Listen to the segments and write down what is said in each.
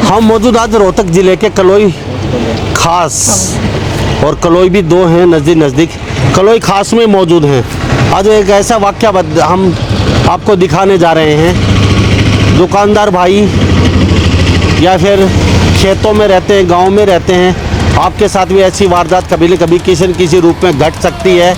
हम मौजूद आज रोहतक ज़िले के कलोई खास और कलोई भी दो हैं नज़दीक कलोई खास में मौजूद हैं। आज एक ऐसा वाक़या हम आपको दिखाने जा रहे हैं। दुकानदार भाई या फिर खेतों में रहते हैं, गांव में रहते हैं, आपके साथ भी ऐसी वारदात कभी न कभी किसी न किसी रूप में घट सकती है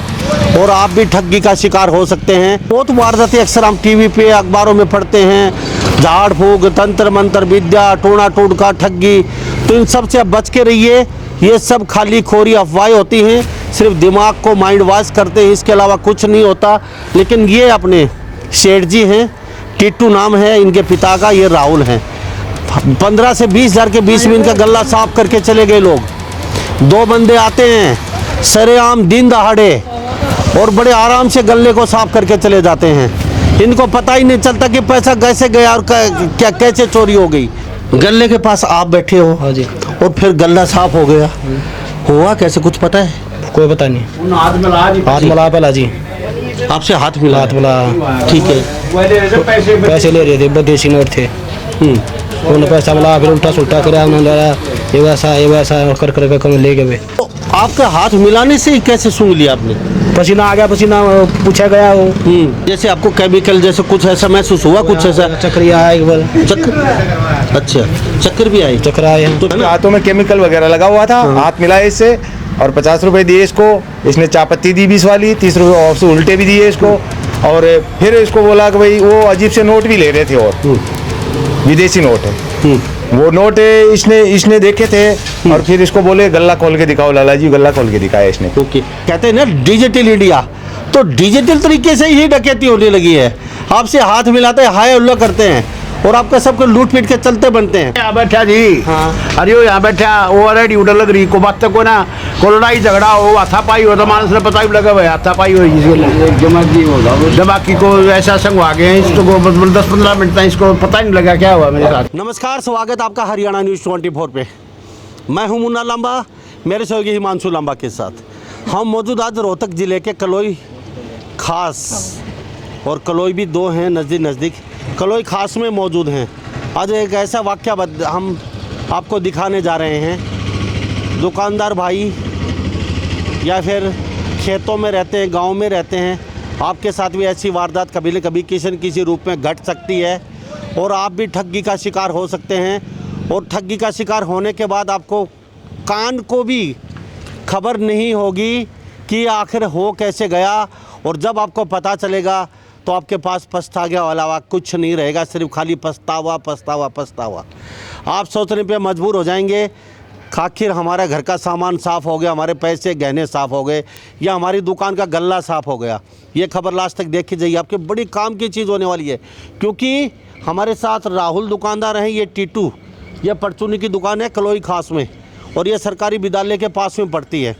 और आप भी ठगी का शिकार हो सकते हैं। बहुत वारदातें अक्सर हम टीवी पे अखबारों में पढ़ते हैं, झाड़ फूक, तंत्र मंत्र विद्या, टोना टोटका, ठगी। तो इन सब से आप बच के रहिए। ये सब खाली खोरी अफवाहें होती हैं, सिर्फ दिमाग को माइंड वॉश करते हैं, इसके अलावा कुछ नहीं होता। लेकिन ये अपने सेठ जी हैं, टिट्टू नाम है इनके पिता का, ये राहुल हैं। 15 से 20 हज़ार के बीच में इनका गला साफ करके चले गए लोग। दो बंदे आते हैं सरेआम दिन दहाड़े और बड़े आराम से गले को साफ करके चले जाते हैं। इनको पता ही नहीं चलता कि पैसा कैसे गया और क्या कैसे चोरी हो गई। गले के पास आप बैठे हो। हाँ जी। और फिर गला साफ हो गया, हुआ कैसे कुछ पता है? कोई पता नहीं। हाथ मिला पहला जी, आपसे हाथ मिला? हाथ मिला। ठीक है। पैसे ले रहे थे, विदेशी नोट थे। उन्होंने पैसा मिला, फिर उल्टा सुल्टा कराया उन्होंने, ये वैसा कर कर ले गए। तो आपका हाथ मिलाने से ही कैसे सूंघ लिया आपने? पसीना आ गया, पसीना पूछा गया वो। जैसे आपको केमिकल जैसे कुछ ऐसा महसूस हुआ? कुछ ऐसा चक्कर आया एक बार। चक्कर? अच्छा, चक्कर भी आई? चक्कर आया तो हाथों में केमिकल वगैरह लगा हुआ था। हाथ मिलाए इससे और 50 रुपए दिए इसको। इसने चापत्ती दी 20 वाली, 30 रुपए और से उल्टे भी दिए इसको। और फिर इसको बोला कि भाई वो अजीब से नोट भी ले रहे थे और विदेशी नोट है। वो नोट इसने देखे थे और फिर इसको बोले गल्ला खोल के दिखाओ लाला जी, गल्ला खोल के दिखाया इसने। ओके। कहते हैं ना डिजिटल इंडिया, तो डिजिटल तरीके से ही डकैती होने लगी है। आपसे हाथ मिलाते हैं, हाय उल्ला करते हैं और आपका सबको लूट पीट के चलते बनते हैं। यहाँ बैठा जी। हाँ। अरे वो यहाँ बैठा, वो अरे ड्यूटर लग रही को बात को ना, को लड़ाई झगड़ा हो, हाथापाई हो तो मानस ने पता ही लगा भाई हाथापाई हो दिमागी को ऐसा संग आ गए इसको 10-15 मिनट तक इसको पता नहीं लगा क्या हुआ मेरे साथ। नमस्कार, स्वागत आपका हरियाणा न्यूज़ 24 पे। मैं हूं मुन्ना लांबा, मेरे सहयोगी हिमांशु लांबा के साथ। हम मौजूद आज रोहतक ज़िले के कलोई खास और कलोई भी दो हैं नज़दीक कलोई खास में मौजूद हैं। आज एक ऐसा वाक़या हम आपको दिखाने जा रहे हैं। दुकानदार भाई या फिर खेतों में रहते हैं, गांव में रहते हैं, आपके साथ भी ऐसी वारदात कभी न कभी किसी न किसी रूप में घट सकती है और आप भी ठगी का शिकार हो सकते हैं। और ठगी का शिकार होने के बाद आपको कान को भी खबर नहीं होगी कि आखिर हो कैसे गया। और जब आपको पता चलेगा तो आपके पास पछता के अलावा कुछ नहीं रहेगा, सिर्फ खाली पछतावा पछतावा पछतावा। आप सोचने पे मजबूर हो जाएंगे, आखिर हमारा घर का सामान साफ़ हो गया, हमारे पैसे गहने साफ़ हो गए या हमारी दुकान का गल्ला साफ़ हो गया। ये खबर लास्ट तक देखी जाइए, आपके बड़ी काम की चीज़ होने वाली है। क्योंकि हमारे साथ राहुल दुकानदार हैं, ये टिट्टू, ये परचूनी की दुकान है कलोई खास में और ये सरकारी विद्यालय के पास में पड़ती है।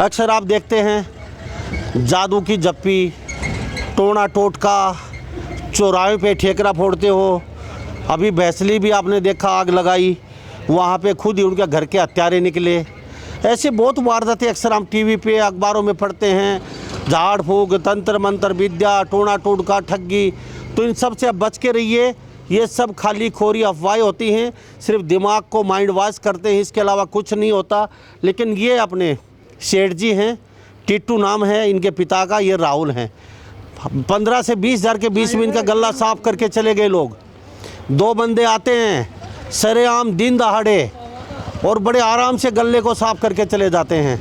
अक्सर आप देखते हैं जादू की जप्पी, टोना टोटका, चौराहे पे ठेकरा फोड़ते हो। अभी भैंसली भी आपने देखा, आग लगाई, वहाँ पे खुद ही उनके घर के हत्यारे निकले। ऐसे बहुत वारदातें अक्सर हम टीवी पे अखबारों में पढ़ते हैं, झाड़ फूक, तंत्र मंत्र विद्या, टोना टोटका, ठगी। तो इन सब से आप बच के रहिए। ये सब खाली खोरी अफवाहें होती हैं, सिर्फ दिमाग को माइंड वॉश करते हैं, इसके अलावा कुछ नहीं होता। लेकिन ये अपने सेठ जी हैं, टिट्टू नाम है इनके पिता का, ये राहुल हैं। 15 से 20 हज़ार के बीच में इनका गला साफ करके चले गए लोग। दो बंदे आते हैं सरेआम दिन दहाड़े और बड़े आराम से गले को साफ करके चले जाते हैं।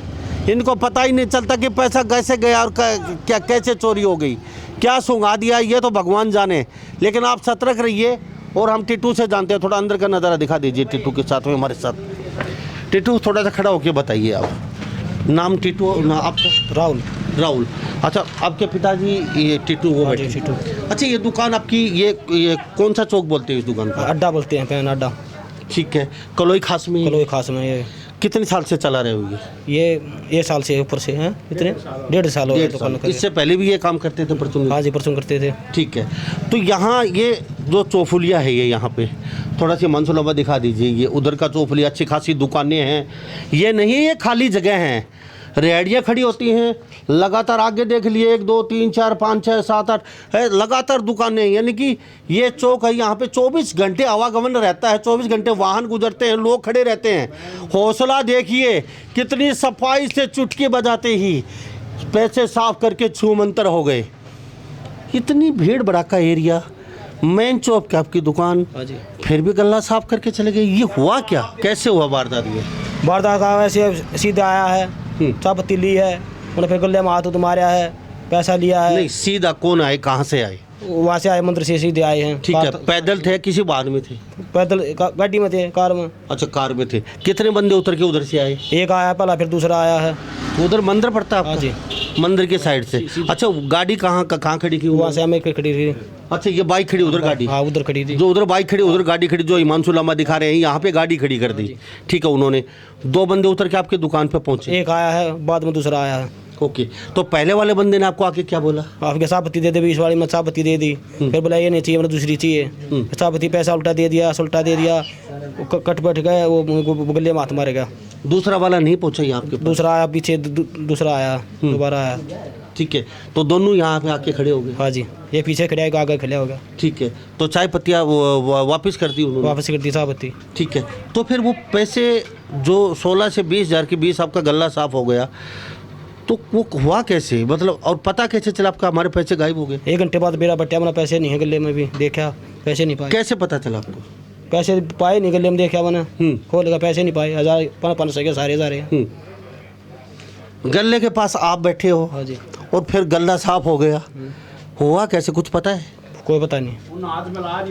इनको पता ही नहीं चलता कि पैसा कैसे गया और क्या कैसे चोरी हो गई, क्या सुंघा दिया, ये तो भगवान जाने। लेकिन आप सतर्क रहिए। और हम टिट्टू से जानते हैं, थोड़ा अंदर का नज़ारा दिखा दीजिए टिट्टू के साथ में हमारे साथ। टिट्टू थोड़ा सा खड़ा होकर बताइए आप, नाम टिट्टू ना आपका? राहुल। राहुल। अच्छा, आपके पिताजी ये टिट्टू वो बैठे? टिट्टू। अच्छा, ये दुकान आपकी ये कौन सा चौक बोलते हैं इस दुकान का? अड्डा बोलते हैं, पैन अड्डा। ठीक है, कलोई खास में? कलोई खास में। ये कितने साल से चला रहे हो ये साल से ऊपर से हैं, इतने 1.5 साल हो गए दुकान करते। इससे पहले भी ये काम करते थे परचून? हाँ जी, परचून करते थे। ठीक है। तो यहाँ ये जो चौफुलिया है, ये यहाँ पे थोड़ा सी मनसुलबा दिखा दीजिए। ये उधर का चौफुलिया, अच्छी खासी दुकानें हैं, ये नहीं ये खाली जगह हैं। रेहड़ियाँ खड़ी होती हैं, लगातार आगे देख लिए 1 2 3 4 5 6 7 8 है, लगातार दुकानें, यानी कि ये चौक है, यहाँ पे 24 घंटे आवागमन रहता है, 24 घंटे वाहन गुजरते हैं, लोग खड़े रहते हैं। हौसला देखिए कितनी सफाई से, चुटकी बजाते ही पैसे साफ करके छूमंतर हो गए। इतनी भीड़ भड़ाका एरिया, मेन चौक पे आपकी दुकान, हाँ जी। फिर भी गल्ला साफ करके चले गए। ये हुआ क्या, कैसे हुआ वारदात ये? वारदात का वैसे सीधा आया है, चाय पत्ती ली है, उन्हें फिर गले में हाथ मारा है, पैसा लिया है। नहीं, सीधा कौन आए, कहाँ से आए? वहाँ से आए, मंदिर से सीधे आए हैं। ठीक है, पैदल थे किसी वाहन में थे? पैदल गाड़ी में थे, कार में। अच्छा, कार में थे। कितने बंदे उतर के उधर से आए? एक आया पहला, फिर दूसरा आया है। उधर मंदिर पड़ता है आपका? हाँ जी। मंदिर के साइड से। अच्छा, गाड़ी कहाँ खड़ी थी? वहाँ से हमें खड़ी थी। अच्छा, ये बाइक खड़ी उधर, गाड़ी? हाँ, उधर खड़ी थी। जो उधर बाइक खड़ी उधर गाड़ी खड़ी, जो हिमांशु लांबा दिखा रहे हैं यहाँ पे गाड़ी खड़ी कर दी। ठीक है, उन्होंने 2 बंदे उतर के आपकी दुकान पे पहुंचे? एक आया है, बाद में दूसरा आया है। ओके, तो पहले वाले बंदे ने आपको आके क्या बोला? आपके चाय पत्ती दे दे, 20 वाली में चाय पत्ती दे दी। फिर बोला ये नहीं चाहिए, मतलब दूसरी चाहिए। चाय पत्ती पैसा उल्टा दे दिया, सुल्टा दे दिया, कट बैठ गए, वो गले में हाथ मारेगा। दूसरा वाला नहीं पहुंचा यहाँ आपके पास? दूसरा आया पीछे, दूसरा आया, दोबारा आया। ठीक है, तो दोनों यहाँ पे आके खड़े हो गए? हाँ जी, ये पीछे खड़ा है, आगे खड़ा होगा। ठीक है, तो चाय पत्तियाँ वापस कर दी उन्होंने? वापस कर दी चाय पत्ती। ठीक है, तो फिर वो पैसे जो 16 से 20 हज़ार के 20 आपका गल्ला साफ हो गया, तो वो हुआ कैसे, मतलब? और पता कैसे चला आपका हमारे पैसे गायब हो गए? 1 घंटे बाद मेरा बट्टा मैंने पैसे नहीं है गले में, भी देखा पैसे नहीं पाए। कैसे पता चला आपको? पैसे पाए नहीं गले में, देखा मैंने, खोल का पैसे नहीं पाए। 1000-500 के सारे हज़ार। गल्ले के पास आप बैठे हो? हाँ जी। और फिर गल्ला साफ हो गया, हुआ कैसे, कुछ पता है? कोई पता नहीं।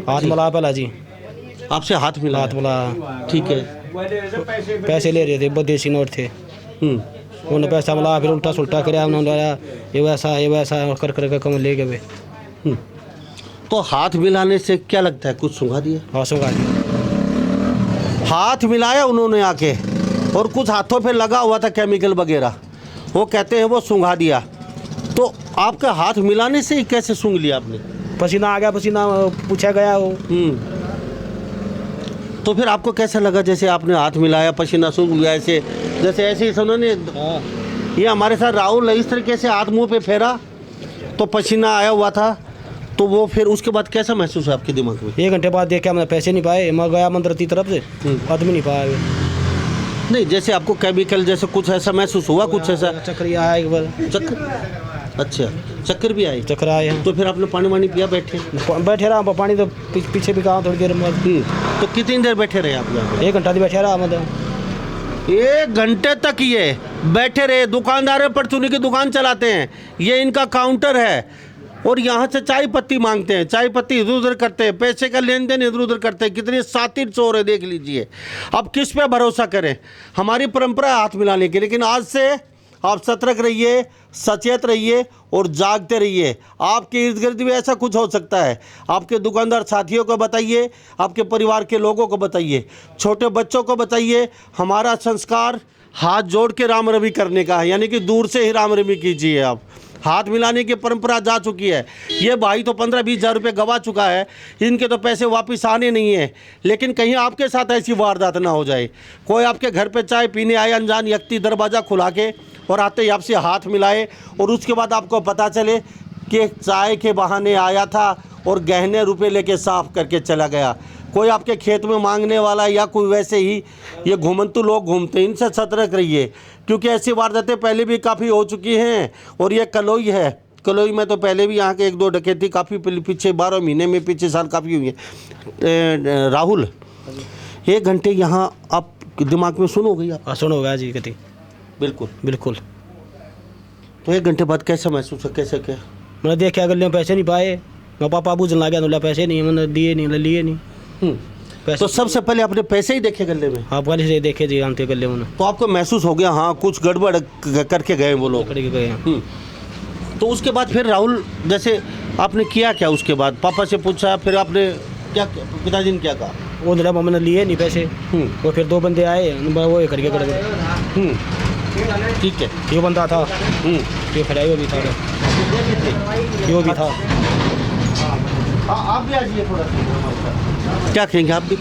हाथ मिला पहला जी, आपसे हाथ मिला? हाथ मिला। ठीक है, पैसे ले रहे थे, बहुत देसी नोट थे। उन्होंने पैसा मिला, फिर उल्टा सुल्टा कराया उन्होंने, ये वैसा कर कर कम ले गए। तो हाथ मिलाने से क्या लगता है, कुछ सुंघा दिया? हाँ, सुंघा दिया। हाथ मिलाया उन्होंने आके, और कुछ हाथों पे लगा हुआ था केमिकल वगैरह, वो कहते हैं वो सुंघा दिया। तो आपका हाथ मिलाने से ही कैसे सूंघ लिया आपने? पसीना आ गया, पसीना पूछा गया वो। तो फिर आपको कैसा लगा, जैसे आपने हाथ मिलाया, पसीना सूंघ लिया, ऐसे ऐसे ही सुनो ने? ये हमारे साथ राहुल इस तरीके से हाथ मुंह पे फेरा तो पसीना आया हुआ था, तो वो फिर उसके बाद कैसा महसूस है आपके दिमाग में? 1 घंटे बाद देखा मैंने, पैसे नहीं पाए। मैं गया मंदिर की तरफ से, आदमी नहीं पाया। नहीं, जैसे आपको केमिकल जैसे कुछ ऐसा महसूस हुआ, कुछ ऐसा? चक्कर आया एक बार। चक्कर? अच्छा, चक्कर भी आए? चक्कर आए हैं। तो फिर आपने पानी वानी पिया, बैठे? बैठे रहा, पानी तो पीछे भी कहा थोड़ी देर में। तो कितनी देर बैठे रहे आप यहाँ? 1 घंटा बैठे रहा, मतलब 1 घंटे तक ये बैठे रहे। दुकानदार परचूनी की दुकान चलाते हैं, ये इनका काउंटर है, और यहाँ से चाय पत्ती मांगते हैं, चाय पत्ती इधर उधर करते हैं, पैसे का लेन देन इधर उधर करते हैं। कितने सातिर चोर है, देख लीजिए। अब किस पे भरोसा करें? हमारी परंपरा है हाथ मिलाने की, लेकिन आज से आप सतर्क रहिए, सचेत रहिए और जागते रहिए। आपके इर्द गिर्द भी ऐसा कुछ हो सकता है। आपके दुकानदार साथियों को बताइए, आपके परिवार के लोगों को बताइए, छोटे बच्चों को बताइए। हमारा संस्कार हाथ जोड़ के राम रवि करने का है, यानी कि दूर से ही राम रवि कीजिए। आप हाथ मिलाने की परंपरा जा चुकी है। ये भाई तो 15-20 हज़ार रुपये गवा चुका है, इनके तो पैसे वापस आने नहीं है। लेकिन कहीं आपके साथ ऐसी वारदात ना हो जाए, कोई आपके घर पे चाय पीने आए अनजान व्यक्ति, दरवाज़ा खुला के और आते ही आपसे हाथ मिलाए, और उसके बाद आपको पता चले कि चाय के बहाने आया था और गहने रुपये लेके साफ करके चला गया। कोई आपके खेत में मांगने वाला या कोई वैसे ही ये घुमंतु लोग घूमते हैं, इनसे सतर्क रहिए, क्योंकि ऐसी वारदातें पहले भी काफ़ी हो चुकी हैं। और ये कलोई है, कलोई में तो पहले भी यहाँ के 1-2 डकैती काफ़ी पीछे 12 महीने में पिछले साल काफ़ी हुई है। राहुल, 1 घंटे यहाँ आप दिमाग में सुन हो गई? आप सुन हो गया जी, कति बिल्कुल बिल्कुल। तो 1 घंटे बाद कैसा महसूस है, कैसे क्या? मैंने देखा गले में पैसे नहीं पाए, मैं पापा बूझने लग गया, बोला पैसे नहीं, मैंने दिए नहीं, लिए नहीं। तो सबसे पहले आपने पैसे ही देखे गले में? हाँ, पहले से देखे जी, आते गले में। तो आपको महसूस हो गया हाँ कुछ गड़बड़ करके गए वो लोग? करके गए। तो उसके बाद फिर राहुल, जैसे आपने किया क्या उसके बाद? पापा से पूछा, फिर आपने क्या, पिताजी ने क्या कहा? वो दिला मैंने लिए नहीं पैसे। और फिर 2 बंदे आए, वो करके गड़बड़। ठीक है, ये बंदा था, ये खड़ा वो भी था, ये भी था। आप भी आ जाइए थोड़ा सा। क्या कहेंगे आप भी?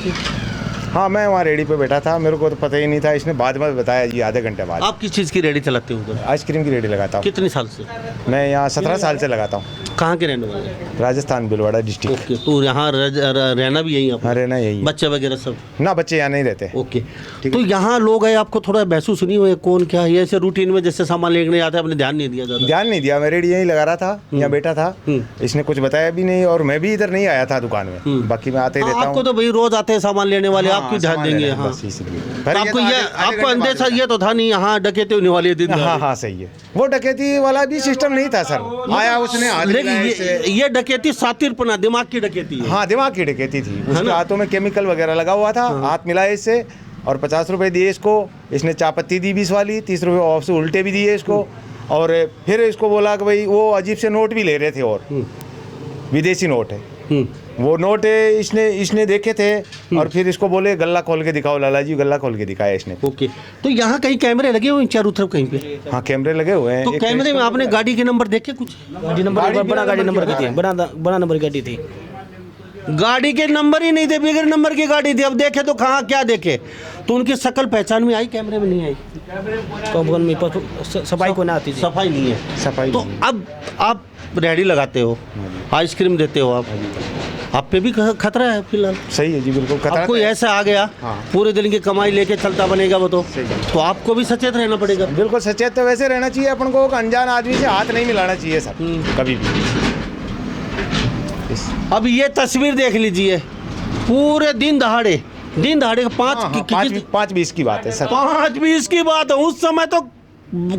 हाँ, मैं वहाँ रेडी पे बैठा था, मेरे को तो पता ही नहीं था, इसने बाद में बताया जी, आधे घंटे बाद। आप किस चीज़ की रेडी चलाते हो उधर? आइसक्रीम की रेडी लगाता हूँ। कितने साल से? मैं यहाँ 17 साल से लगाता हूँ। कहाँ के रहने वाले हैं? राजस्थान भिलवाड़ा डिस्ट्रिक्ट। ओके, तो यहाँ रहना भी यहीं आप? हाँ, रहना यही है। बच्चे वगैरह सब? ना, बच्चे यहाँ नहीं रहते। ओके, तो यहाँ लोग आए, आपको थोड़ा महसूस नहीं हुआ कौन क्या है? ऐसे रूटीन में जैसे सामान लेने जाते हैं, आपने ध्यान नहीं दिया ज़्यादा? ध्यान नहीं दिया, मैं रेडी यहीं लगा रहा था, यहाँ बैठा था, इसने कुछ बताया भी नहीं, और मैं भी इधर नहीं आया था दुकान में, बाकी मैं आते ही रहता हूँ। आपको तो भाई रोज आते हैं सामान लेने वाले, आप क्यों ध्यान देंगे? हाँ, बस इसलिए। आपको ये आपको अंदेशा ये तो था नहीं यहाँ डकैती होने वाली है दिन? हाँ हाँ, सही है। वो डकैती वाला भी सिस्टम नहीं था सर, आया उसने हाथ लेकिन मिलाया इससे। ये डकैती सातिरपना, दिमाग की डकैती है। हाँ, दिमाग की डकैती थी, उसके हाथों में केमिकल वगैरह लगा हुआ था, हाथ मिलाया इससे, और 50 रुपए दिए इसको, इसने चायपत्ती दी 20 वाली, 30 रुपए ऑफ से उल्टे भी दिए इसको, और फिर इसको बोला कि भाई वो अजीब से नोट भी ले रहे थे, और विदेशी नोट है वो नोट इसने देखे थे, और फिर इसको बोले गल्ला खोल के दिखाओ लाला जी, गल्ला खोल के दिखाया इसने। ओके, तो यहाँ कहीं कैमरे लगे हुए हैं चारों तरफ कहीं पे? हाँ, कैमरे लगे हुए हैं। तो कैमरे में आपने गाड़ी के नंबर देखे कुछ? गाड़ी नंबर बड़ा गाड़ी नंबर की थी, बड़ा नंबर की गाड़ी थी। गाड़ी के नंबर ही नहीं थे, बगैर नंबर की गाड़ी थी। अब देखे तो कहाँ क्या देखे? तो उनकी शक्ल पहचान में आई, कैमरे में नहीं आई? कौन में सफाई को ना आती थी, सफाई नहीं है। सफाई। तो अब आप रेडी लगाते हो, आइसक्रीम देते हो, आप पे भी खतरा है फिलहाल? सही है जी, बिल्कुल खतरा। अब कोई ऐसा आ गया पूरे दिन की कमाई लेके चलता बनेगा वो, तो आपको भी सचेत रहना पड़ेगा। बिल्कुल सचेत तो वैसे रहना चाहिए अपन को, अनजान आदमी से हाथ नहीं मिलाना चाहिए सर, कभी भी। अब ये तस्वीर देख लीजिए, पूरे दिन दहाड़े का 5:20 की बात है सर। 5:20 की बात है। उस समय तो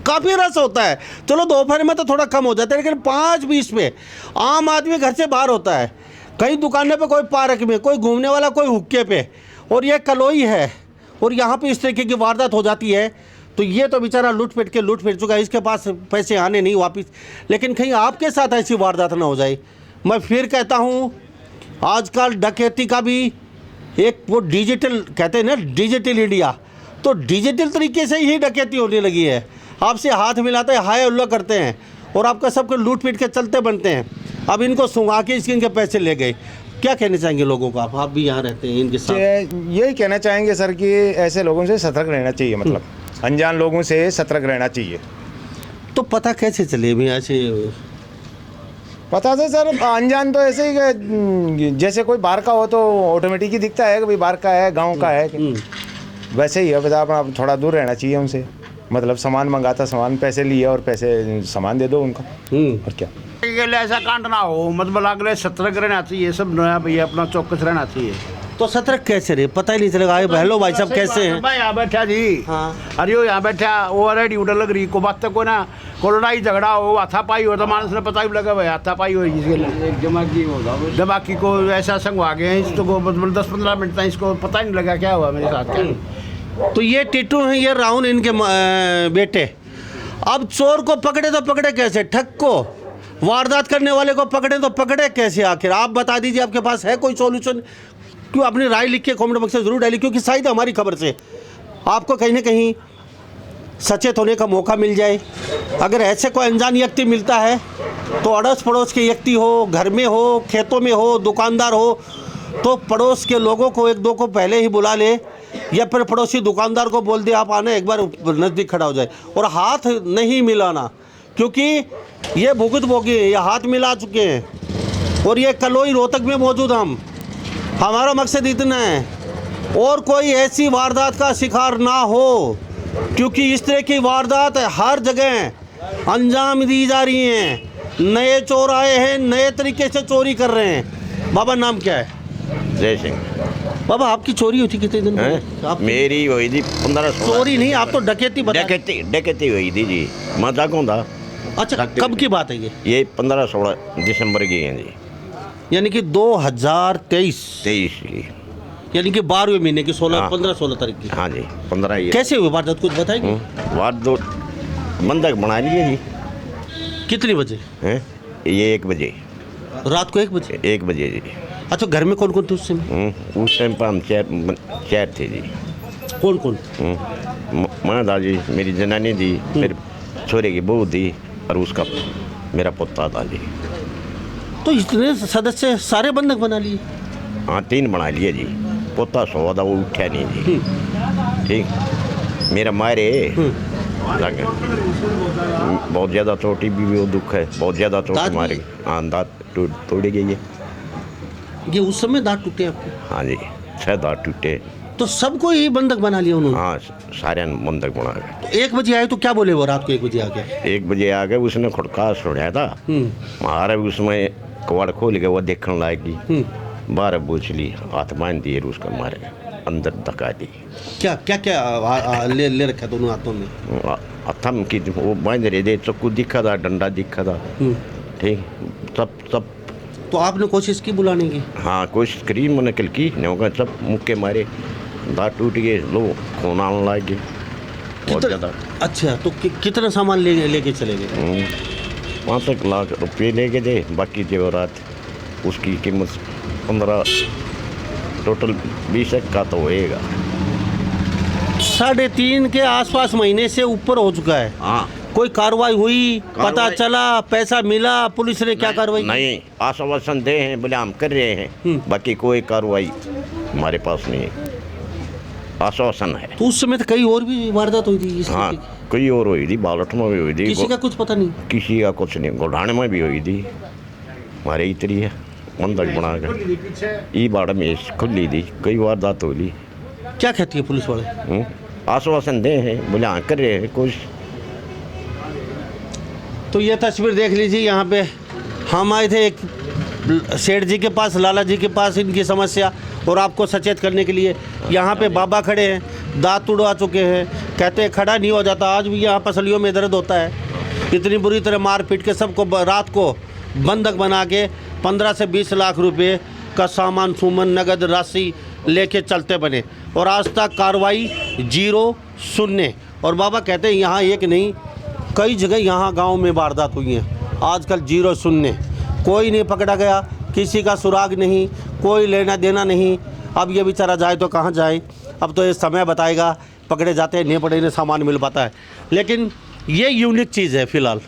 काफ़ी रस होता है, चलो दोपहर में तो थोड़ा कम हो जाता है, लेकिन 5:20 पे आम आदमी घर से बाहर होता है, कहीं दुकानें पे, कोई पार्क में, कोई घूमने वाला, कोई हुक्के पे, और ये कलोई है, और यहाँ पे इस तरीके की वारदात हो जाती है। तो ये तो बेचारा लूट फिर चुका है, इसके पास पैसे आने नहीं वापिस। लेकिन कहीं आपके साथ ऐसी वारदात ना हो जाए। मैं फिर कहता हूँ, आजकल डकैती का भी एक वो डिजिटल कहते हैं ना, डिजिटल इंडिया, तो डिजिटल तरीके से ही डकैती होने लगी है। आपसे हाथ मिलाते हैं, हाय अल्लाह करते हैं, और आपका सबको लूट पीट के चलते बनते हैं। अब इनको सुंघा के इनके पैसे ले गए। क्या कहना चाहेंगे लोगों को? आप भी यहाँ रहते हैं इनके साथ। यही कहना चाहेंगे सर कि ऐसे लोगों से सतर्क रहना चाहिए, मतलब अनजान लोगों से सतर्क रहना चाहिए। तो पता कैसे चले भी ऐसे? पता था सर, अनजान तो ऐसे ही कि जैसे कोई बाहर का हो तो ऑटोमेटिक ही दिखता है कि भाई बाहर का है, गांव का है, वैसे ही है। बस आप थोड़ा दूर रहना चाहिए उनसे, मतलब सामान मंगाता, सामान पैसे लिए और पैसे सामान दे दो उनको, और क्या। ऐसा कांड ना हो, मतलब अगले सतर्क रहना चाहिए सब नया भैया, अपना चौकस रहना चाहिए। तो सतर्क कैसे रहे? पता ही नहीं चलेगा। हेलो भाई साहब, कैसे हैं? भाई यहाँ बैठा जी, हाँ। अरे यहाँ बैठा, वो रेडी उधर लग रही को बात तक को ना, को लड़ाई झगड़ा हो, हाथापाई हो, तो मानस ने पता ही लगा भाई हाथापाई हो, दिमागी को ऐसा संगवा गए इसको, मतलब 10-15 मिनट तक इसको पता ही नहीं लगा क्या हुआ मेरे साथ क्या। तो ये टिट्टू हैं, ये राहुल इनके बेटे। अब चोर को पकड़े तो पकड़े कैसे? ठग को, वारदात करने वाले को पकड़े तो पकड़े कैसे? आखिर आप बता दीजिए, आपके पास है कोई सॉल्यूशन? क्यों अपनी राय लिख के कमेंट बॉक्स में जरूर डालिए, क्योंकि शायद हमारी खबर से आपको कहीं ना कहीं सचेत होने का मौका मिल जाए। अगर ऐसे कोई अनजान व्यक्ति मिलता है तो अड़ोस पड़ोस के व्यक्ति हो, घर में हो, खेतों में हो, दुकानदार हो, तो पड़ोस के लोगों को 1-2 को पहले ही बुला ले, या फिर पड़ोसी दुकानदार को बोल दे आप आना, एक बार नज़दीक खड़ा हो जाए। और हाथ नहीं मिलाना, क्योंकि ये भुगतभोगी हैं, ये हाथ मिला चुके हैं, और ये कलोई रोहतक में मौजूद हमारा मकसद इतना है और कोई ऐसी वारदात का शिकार ना हो, क्योंकि इस तरह की वारदात हर जगह अंजाम दी जा रही हैं। नए चोर आए हैं, नए तरीके से चोरी कर रहे हैं। बाबा नाम क्या है? जय सिंह। बाबा आपकी चोरी हुई थी कितने दिन पहले? आप मेरी हुई थी 15-16। चोरी नहीं, आप तो डकैती बता। डकैती हुई थी जी, मजा कौन था। अच्छा, कब की बात है ये 15-16 दिसंबर की है जी, यानी कि 2023 की, यानी कि 12वें महीने की 15-16 तारीख की। हाँ जी, 15 ही। कैसे हुई वारदात, कुछ बताएंगे? वार दो बंधक बना लिए जी। कितने बजे? हैं ये 1 बजे, रात को 1 बजे? 1 बजे जी। अच्छा, घर में कौन कौन थे उस समय? उस टाइम पर हम चार थे जी। कौन कौन? माँ था जी, मेरी जनानी थी, फिर छोरे की बहू थी, और उसका मेरा पोता था जी। तो इतने सदस्य सारे बंधक बना लिए? हाँ, 3 बना लिए जी। पोता सो था वो उठा नहीं जी। ठीक, मेरा मारे लगे बहुत ज़्यादा चोटी भी वो दुख है, बहुत ज़्यादा दाँत चोट भी? मारी। हाँ, दाँत तोड़ी गई है। ये उस समय दांत टूटे आपके? हाँ जी, 6 दाँत टूटे। तो सबको ही बंधक बना लिया उन्होंने? हाँ, सारे बंधक बना गए। तो 1 बजे आए तो क्या बोले वो रात को 1 बजे आके? 1 बजे आ गए, उसने खुड़का सुनाया था। मारा उसमें कवाड़ खोल के वो देखने लायकी 12 पूछ ली, हाथ बांध दिए उसका, मारे अंदर धका दी। क्या क्या क्या ले रखा दोनों हाथों में? हथम की वो बांध रहे थे, चक्कू दिखा था, डंडा दिखा था। ठीक, सब तो आपने कोशिश की बुलाने की? हाँ, कोशिश करी, मैंने कल की नहीं, सब मुक्के मारे, दांत टूट गए, लो खून आने लग गए बहुत ज़्यादा। अच्छा, तो कितना सामान लेके चले गए? 5 लाख रुपये ले गए थे, बाकी जेवरात उसकी कीमत 15, टोटल 20 का तो होएगा। 3.5 के आसपास महीने से ऊपर हो चुका है। हाँ, कोई कार्रवाई हुई? पता चला? पैसा मिला? पुलिस ने क्या कार्रवाई की? नहीं, आश्वासन दे हैं, बोले हम कर रहे हैं, बाकी कोई कार्रवाई हमारे पास नहीं है, आश्वासन है। तो उस समय तो कई और भी वारदात हुई थी इस हाँ, तरीके की? कोई और हुई थी, बालट में भी हुई थी, किसी का कुछ पता नहीं? किसी का कुछ नहीं, गोढ़ाने में भी हुई थी, हमारे इतनी है बंधक बना कर। ई बाड़ में खुली थी, कई वारदात हुई। क्या कहती है पुलिस वाले? आश्वासन दे हैं, बोले हाँ कर रहे हैं कुछ। तो ये तस्वीर देख लीजिए, यहाँ पे हम आए थे एक सेठ जी के पास, लाला जी के पास, इनकी समस्या और आपको सचेत करने के लिए। यहाँ पे बाबा खड़े हैं, दांत उड़वा चुके हैं, कहते हैं खड़ा नहीं हो जाता, आज भी यहाँ पसलियों में दर्द होता है। इतनी बुरी तरह मार पीट के सबको रात को बंधक बना के 15 से 20 लाख रुपए का सामान सुमन नगद राशि लेके चलते बने, और आज तक कार्रवाई 0 शून्य। और बाबा कहते हैं यहाँ एक नहीं, कई जगह यहाँ गांव में वारदात हुई हैं, आजकल 0 शून्य, कोई नहीं पकड़ा गया, किसी का सुराग नहीं, कोई लेना देना नहीं। अब ये बेचारा जाए तो कहाँ जाए? अब तो ये समय बताएगा, पकड़े जाते हैं नहीं पकड़े सामान मिल पाता है। लेकिन ये यूनिक चीज़ है फ़िलहाल।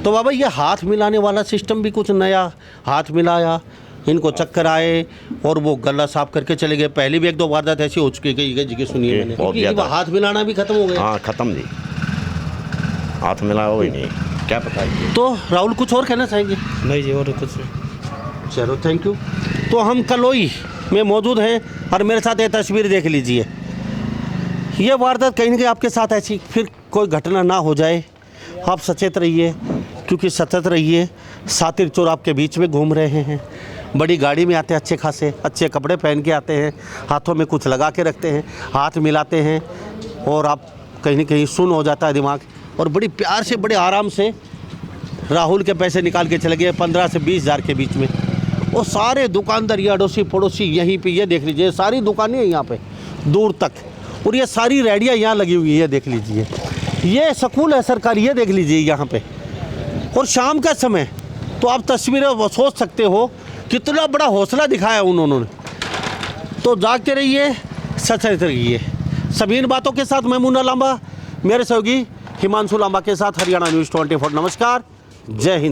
तो बाबा ये हाथ मिलाने वाला सिस्टम भी कुछ नया, हाथ मिलाया, इनको चक्कर आए और वो गला साफ करके चले गए। पहले भी 1-2 वारदात ऐसी हो चुकी है, कई जगह सुनिए मैंने। बहुत क्योंकि ज़्यादा। हाथ मिलाना भी खत्म हो गया। हाँ, ख़त्म जी, हाथ मिला हो ही नहीं, क्या पता है। तो राहुल कुछ और कहना चाहेंगे? नहीं जी, और कुछ नहीं। चलो, थैंक यू। तो हम कलोई में मौजूद हैं और मेरे साथ ये तस्वीर देख लीजिए। ये वारदात कहीं ना कहीं आपके साथ ऐसी फिर कोई घटना ना हो जाए, आप सचेत रहिए, क्योंकि सतर्क रहिए। सातिर चोर आपके बीच में घूम रहे हैं, बड़ी गाड़ी में आते हैं, अच्छे खासे अच्छे कपड़े पहन के आते हैं, हाथों में कुछ लगा के रखते हैं, हाथ मिलाते हैं, और आप कहीं ना कहीं सुन हो जाता है दिमाग, और बड़ी प्यार से बड़े आराम से राहुल के पैसे निकाल के चले गए 15 से 20 हज़ार के बीच में। और सारे दुकानदार या अड़ोसी पड़ोसी यहीं पे, ये देख लीजिए, सारी दुकानें हैं यहाँ पे दूर तक, और ये सारी रेडियाँ यहाँ लगी हुई है, देख लीजिए। ये स्कूल है सरकारी, ये देख लीजिए यहाँ पे, और शाम का समय। तो आप तस्वीरें वो सोच सकते हो कितना बड़ा हौसला दिखाया उन्होंने। तो जागते रहिए, सचेत रहिए। सभी इन बातों के साथ मैं मुन्ना लांबा, मेरे सहयोगी हिमांशु लांबा के साथ हरियाणा न्यूज़ 24। नमस्कार, जय हिंद।